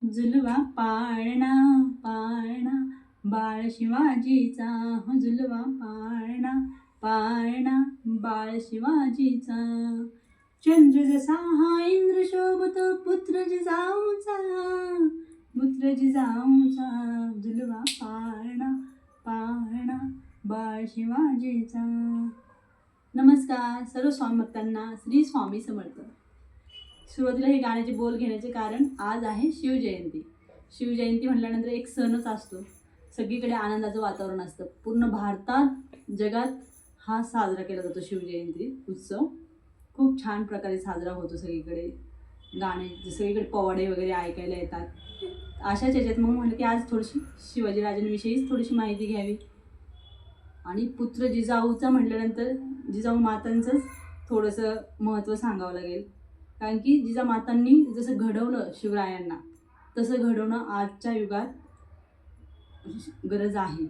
झुलवा पाळणा पाळणा बाळ शिवाजीचा, झुलवा पाळणा पाळणा बाळ शिवाजीचा. चंद्र जसा हा इंद्र शोभतो पुत्र जिजाऊचा, पुत्र जिजाऊचा. झुलवा पाळणा पाळणा बाळ शिवाजीचा. नमस्कार सर्व स्वामी भक्तांना, श्री स्वामी समर्थ. सुरुवातीला हे गाण्याचे बोल घेण्याचे कारण आज आहे शिवजयंती. शिवजयंती म्हटल्यानंतर एक सणच असतो, सगळीकडे आनंदाचं वातावरण असतं. पूर्ण भारतात जगात हा साजरा केला जातो. शिवजयंती उत्सव खूप छान प्रकारे साजरा होतो. सगळीकडे गाणे, सगळीकडे पोवाडे वगैरे ऐकायला येतात. अशाच याच्यात मग म्हटलं की आज थोडीशी शिवाजीराजांविषयीच थोडीशी माहिती घ्यावी. आणि पुत्र जिजाऊचा म्हटल्यानंतर जिजाऊ मातांचंच थोडंसं महत्त्व सांगावं लागेल. कारण की जिजामातांनी जसं घडवलं शिवरायांना, तसं घडवणं आजच्या युगात गरज आहे.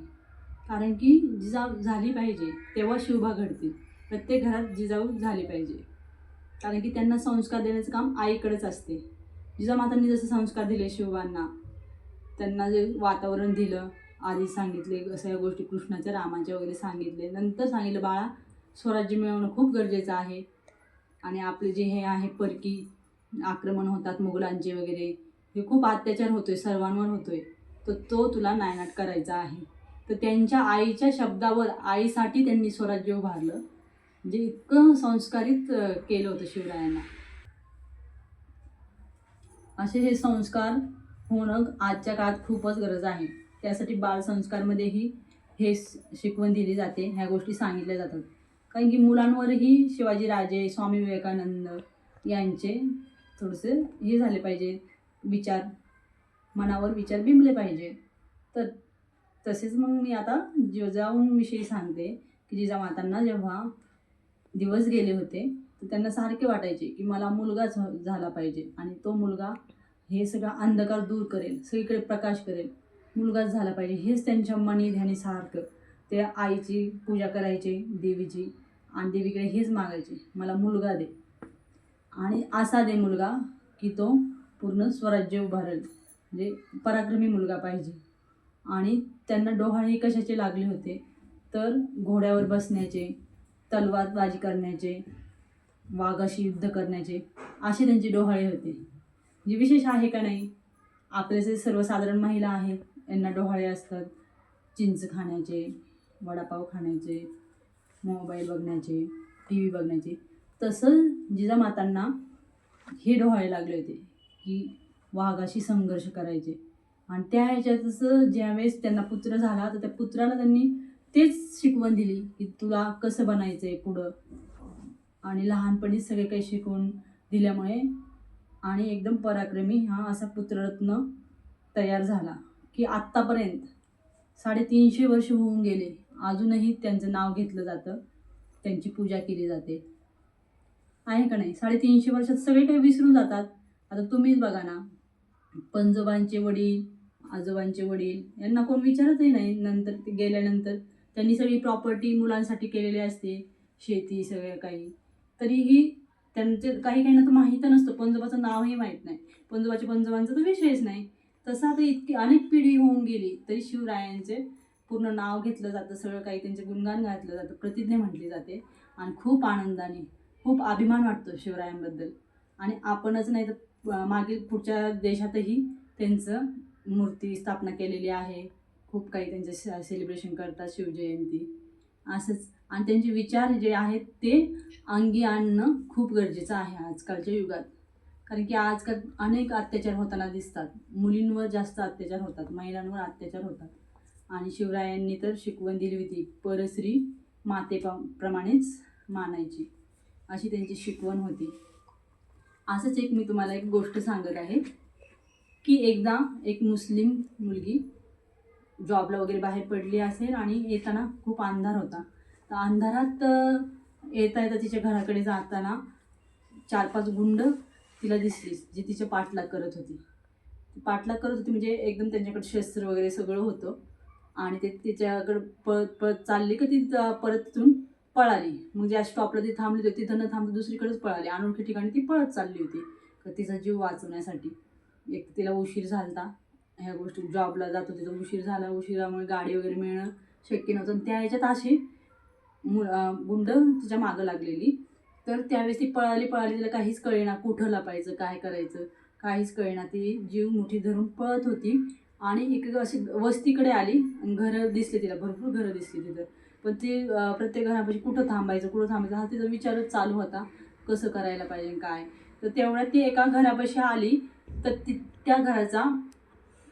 कारण की जिजाऊ झाली पाहिजे तेव्हा शिवबा घडतील. प्रत्येक घरात जिजाऊ झाली पाहिजे. कारण की त्यांना संस्कार देण्याचं काम आईकडेच असते. जिजामातांनी जसं संस्कार दिले शिवबांना, त्यांना जे वातावरण दिलं, आधी सांगितले सगळ्या गोष्टी कृष्णाच्या रामाच्या वगैरे सांगितले, नंतर सांगितलं बाळा स्वराज्य मिळवणं खूप गरजेचं आहे. आणि आपले जे हे आहे परकी आक्रमण होतात मुघलांचे वगैरे, हे खूप अत्याचार होतोय, सर्वांवर होतोय, तर तो तुला नायनाट करायचा आहे. तर त्यांच्या आईच्या शब्दावर, आईसाठी त्यांनी स्वराज्य उभारलं. म्हणजे इतकं संस्कारित केलं होतं शिवरायांना. असे हे संस्कार होणं आजच्या काळात खूपच गरज आहे. त्यासाठी बालसंस्कारमध्येही हे शिकवण दिली जाते, ह्या गोष्टी सांगितल्या जातात. कारण की मुलांवरही शिवाजीराजे, स्वामी विवेकानंद यांचे थोडेसे हे झाले पाहिजे, विचार, मनावर विचार बिंबले पाहिजे. तर तसेच मग मी आता जिजाऊंविषयी सांगते की जिजामातांना जेव्हा दिवस गेले होते तर त्यांना सारखे वाटायचे की मला मुलगाच झाला पाहिजे, आणि तो मुलगा हे सगळा अंधकार दूर करेल, सगळीकडे प्रकाश करेल, मुलगाच झाला पाहिजे, हेच त्यांच्या मनी ध्यानी सारखं. ते आईची पूजा करायचे, देवीची, आणि देवीकडे हेच मागायचे, मला मुलगा दे, आणि असा दे मुलगा की तो पूर्ण स्वराज्य उभारेल, म्हणजे पराक्रमी मुलगा पाहिजे. आणि त्यांना डोहाळे कशाचे लागले होते, तर घोड्यावर बसण्याचे, तलवारबाजी करण्याचे, वाघाशी युद्ध करण्याचे, असे त्यांचे डोहाळे होते. जे विशेष आहे का नाही, आपले जे सर्वसाधारण महिला आहेत यांना डोहाळे असतात, चिंच खाण्याचे, वडापाव खाण्याचे, मोबाईल बघण्याचे, टी व्ही बघण्याचे. तसं जिजामातांना हे डोहाळे लागले होते की वाघाशी संघर्ष करायचे. आणि त्या ह्याच्यातच ज्यावेळेस त्यांना पुत्र झाला तर त्या पुत्राला त्यांनी तेच शिकवण दिली की तुला कसं बनायचं आहे पुढं. आणि लहानपणीच सगळे काही शिकवून दिल्यामुळे आणि एकदम पराक्रमी हा असा पुत्ररत्न तयार झाला की आत्तापर्यंत 350 वर्ष होऊन गेले, अजूनही त्यांचं नाव घेतलं जातं, त्यांची पूजा केली जाते. आहे का नाही? 350 वर्षात सगळे काही विसरून जातात. आता तुम्हीच बघा ना, पंजोबांचे वडील, आजोबांचे वडील यांना कोण विचारतही नाही. नंतर ते गेल्यानंतर त्यांनी सगळी प्रॉपर्टी मुलांसाठी केलेली असते, शेती सगळं काही, तरीही त्यांचे काही काहींना तर माहीत नसतं, पंजोबाचं नावही माहीत नाही, पंजोबांचा तर विषयच नाही. तसं आता इतकी अनेक पिढी होऊन गेली तरी शिवरायांचे पूर्ण नाव घेतलं जातं, सगळं काही त्यांचे गुणगान घातलं जातं, प्रतिज्ञा म्हटली जाते, आणि खूप आनंदाने, खूप अभिमान वाटतो शिवरायांबद्दल. आणि आपणच नाही तर मागील पुढच्या देशातही त्यांचं मूर्ती स्थापना केलेली आहे. खूप काही त्यांचे सेलिब्रेशन करतात, शिवजयंती असंच. आणि त्यांचे विचार जे आहेत ते अंगी आणणं खूप गरजेचं आहे आजकालच्या युगात. कारण की आजकाल अनेक अत्याचार होताना दिसतात, मुलींवर जास्त अत्याचार होतात, महिलांवर अत्याचार होतात. आणि शिवरायांनी तर शिकवण दिली होती, परस्त्री प्रमाणेच मानायची, अशी त्यांची शिकवण होती. असंच एक मी तुम्हाला एक गोष्ट सांगत आहे की एकदा एक मुस्लिम मुलगी जॉबला वगैरे बाहेर पडली असेल आणि येताना खूप अंधार होता. तर अंधारात येता येता तिच्या घराकडे जाताना 4-5 गुंड तिला दिसली, जी तिच्या पाठलाग करत होती. म्हणजे एकदम त्यांच्याकडे शस्त्र वगैरे सगळं होतं. आणि ते तिच्याकडं पळत पळत चालली की ती परत तिथून पळाली. मग ज्या स्टॉपला ती थांबली होती तिथं न थांबता दुसरीकडेच पळाली. अनोळखी ठिकाणी ती पळत चालली होती तर तिचा जीव वाचवण्यासाठी. एक तिला उशीर झाला, ह्या गोष्टी जॉबला जात होती तर उशीर झाला, उशिरामुळे गाडी वगैरे मिळणं शक्य नव्हतं. आणि त्या ह्याच्यात अशी गुंड तिच्या मागं लागलेली. तर त्यावेळेस ती पळाली तिला काहीच कळेना, कुठं लपायचं, काय करायचं काहीच कळेना. ती जीव मुठी धरून पळत होती आणि इकडे अशी वस्तीकडे आली आणि घरं दिसले तिला, भरपूर घरं दिसली तिथं. पण ती प्रत्येक घरापाशी कुठं थांबायचं हा तिचा विचारच चालू होता, कसं करायला पाहिजे काय. तर तेवढ्यात ती एका घरापाशी आली. तर त्या घराचा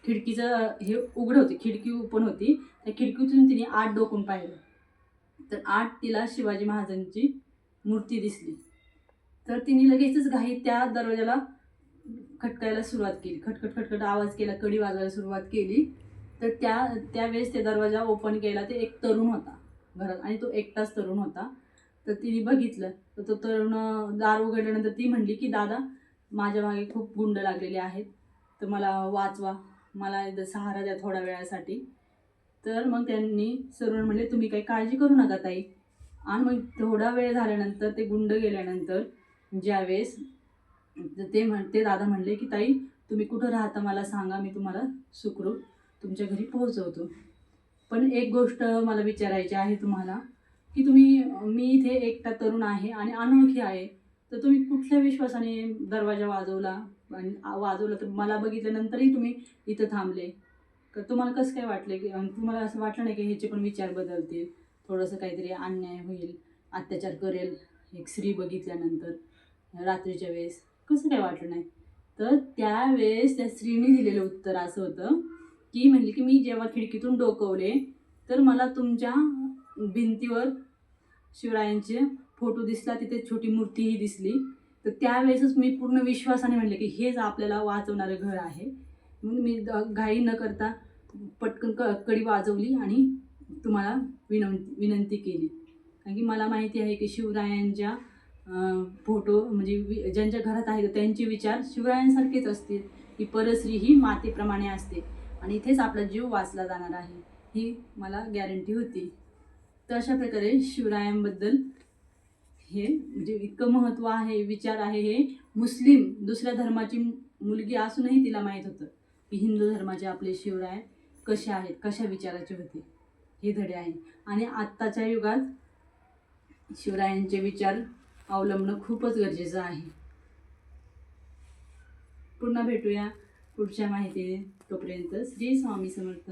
खिडकीचं हे उघडं होती, खिडकी ओपन होती. त्या खिडकीतून तिने आत डोकून पाहिलं. तर आत तिला शिवाजी महाराजांची मूर्ती दिसली. तर तिने लगेचच घाईत त्या दरवाजाला खटकायला सुरुवात केली. खटखट खटखट आवाज केला, कडी वाजवायला सुरुवात केली. तर त्यावेळेस ते दरवाजा ओपन केला. ते एक तरुण होता घरात आणि तो एकटाच तरुण होता. तर तिने बघितलं तर तो तरुण दार उघडल्यानंतर ती म्हणली की दादा, माझ्या मागे खूप गुंड लागलेले आहेत, तर मला वाचवा, मला इथं सहारा द्या थोड्या वेळासाठी. तर मग त्यांनी तरुण म्हणले तुम्ही काही काळजी करू नका ताई. आणि मग थोडा वेळ झाल्यानंतर ते गुंड गेल्यानंतर ज्यावेळेस ते दादा म्हणले की ताई तुम्ही कुठं राहता मला सांगा, मी तुम्हाला सुखरूप तुमच्या घरी पोहोचवतो. पण एक गोष्ट मला विचारायची आहे तुम्हाला की मी इथे एकटा तरुण आहे आणि अनोळखी आहे, तर तुम्ही कुठल्या विश्वासाने दरवाजा वाजवला आणि वाजवला, तर मला बघितल्यानंतरही तुम्ही इथं थांबले. तर तुम्हाला कसं काय वाटलं की तुम्हाला असं वाटलं नाही की ह्याचे पण विचार बदलतील, थोडंसं काहीतरी अन्याय होईल, अत्याचार करेल एक स्त्री बघितल्यानंतर रात्रीच्या वेळेस, कसं काय वाटलं नाही? तर त्यावेळेस त्या स्त्रीने दिलेलं उत्तर असं होतं की म्हणली की मी जेव्हा खिडकीतून डोकवले तर मला तुमच्या भिंतीवर शिवरायांचे फोटो दिसला, तिथे छोटी मूर्तीही दिसली. तर त्यावेळेसच मी पूर्ण विश्वासाने म्हणले की हेच आपल्याला वाचवणारं घर आहे. मग मी घाई न करता पटकन कडी वाजवली आणि तुम्हाला विनंती केली. कारण की मला माहिती आहे की शिवरायांच्या फोटो म्हणजे ज्यांच्या घरात आहे त्यांचे विचार शिवरायांसारखेच असतील, की परस्त्री ही मातेप्रमाणे असते आणि इथेच आपला जीव वाचला जाणार आहे, ही मला गॅरंटी होती. तर अशा प्रकारे शिवरायांबद्दल हे म्हणजे इतकं महत्त्व आहे, विचार आहे. हे मुस्लिम दुसऱ्या धर्माची मुलगी असूनही तिला माहीत होतं की हिंदू धर्माचे आपले शिवराय कसे आहेत, कशा विचाराचे होते, हे धडे आहे. आणि आत्ताच्या युगात शिवरायांचे विचार अवलंबणं खूपच गरजेचं आहे. पुन्हा भेटूया पुढच्या माहितीने. तोपर्यंत श्री स्वामी समर्थ.